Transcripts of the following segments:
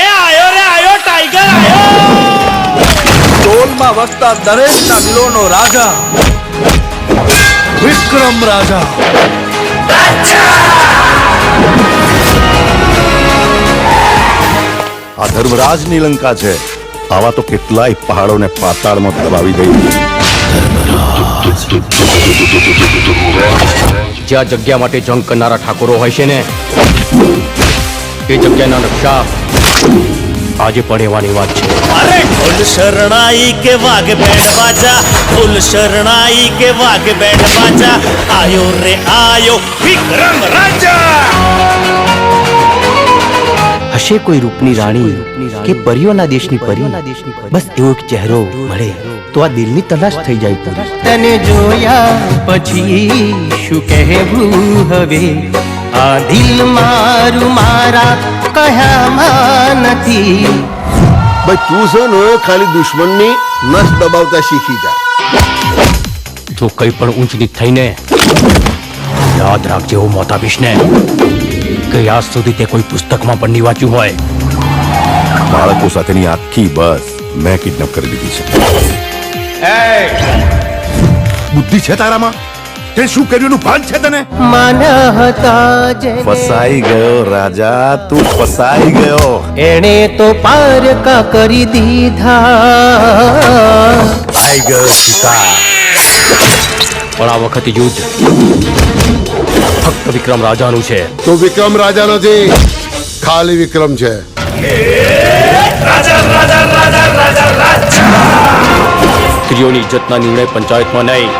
એ આયો રે આયો, ટાઈગર આયો. ટોલમાં વસતા દરેકના દિલોનો રાજા વિક્રમ રાજા. આ ધર્મરાજની લંકા છે. આવા તો કેટલાય પહાડોને પાતાળમાં દબાવી દઈ. જ્યાં જગ્યા માટે જંગ કરનારા ઠાકોરો હોય છે ને, એ જગ્યાના નકશા આજે પણ એવાની વાત છે. અરે ઢોલ શરણાઈ કે વાઘ બેડ બાજા, ઢોલ શરણાઈ કે વાઘ બેડ બાજા, આયો રે આયો વિક્રમ રાજા. હશે કોઈ રૂપની રાણી કે પરીઓના દેશની પરી, બસ એવો એક ચહેરો મળે તો આ દિલની તલાશ થઈ જાય પૂરી. તને જોયા પછી શું કહેવું હવે, આ દિલ મારું મારા કયામાં નથી. ભાઈ તું છે ને ખાલી દુશ્મનની નસ દબાવતા શીખી જા. જો કઈ પણ ઊંચ નીચ થઈને યાદ રાખજે, હું મોત આપીશ ને કે આજ સુધી તે કોઈ પુસ્તકમાં પણ નહીં વાંચ્યું હોય. બાળકો સાથેની આખી બસ મેં કિડનેપ કરી લીધી છે. બુદ્ધિ છે તારામાં? તે શું કર્યું ભાન છે તને? ફસાઈ ગયો રાજા, તું ફસાઈ ગયો. એણે તો પારકા કરી દીધા. ટાઈગર શિકાર. પણ આ વખતે યુદ્ધ ફક્ત વિક્રમ રાજાનું છે. તો વિક્રમ રાજા નથી, ખાલી વિક્રમ છે. સ્ત્રીઓની ઇજ્જતના નિર્ણય પંચાયતમાં નહીં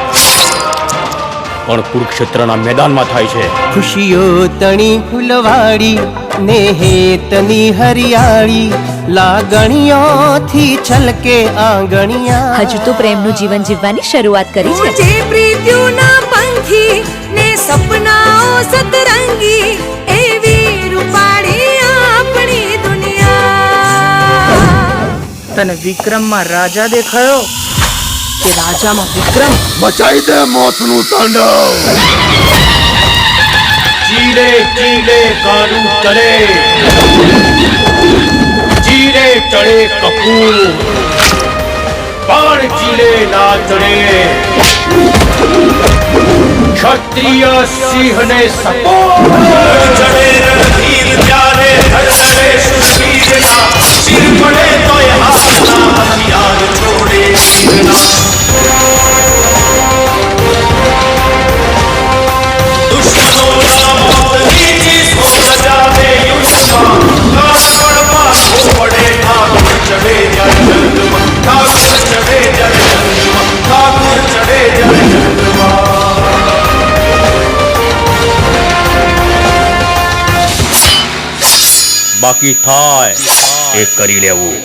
પણ કુરુક્ષેત્રના મેદાનમાં થાય છે. ખુશીઓ તણી ફૂલવાડી ને હેતની હરિયાળી, લાગણીઓથી છલકે આંગણિયા. હજુ તો પ્રેમનું જીવન જીવવાની શરૂઆત કરી છે. જે પ્રીત્યુના પંખી ને સપનાઓ સતરંગી, એવી રૂપાળી આપણી દુનિયા. તને વિક્રમમાં રાજા દેખાયો કે રાજામાં વિક્રમ? બચાઈ દે મોતનું તાંડવ. ચીલે ચીલે કાળું ચડે, ચીલે ચડે કપૂર, બાણ ચીલે ના ચડે. ક્ષત્રિય સિંહને સપોર્ટ ચડે રણધીર ત્યારે ધડધડે શૂરવીરના, શિર પડે તોય હાથના હથિયાર છોડે વીરના. દુશ્મનોના મોતની ચીસો સજાવે યુદ્ધમાં, કાળપણમાં પડે ઠાકોર ચડે જ્યારે જંગમાં, ઠાકોર ચડે જ્યારે જંગમાં, ઠાકોર ચડે જ્યારે જંગમાં. બાકી થાય એ કરી લેવું.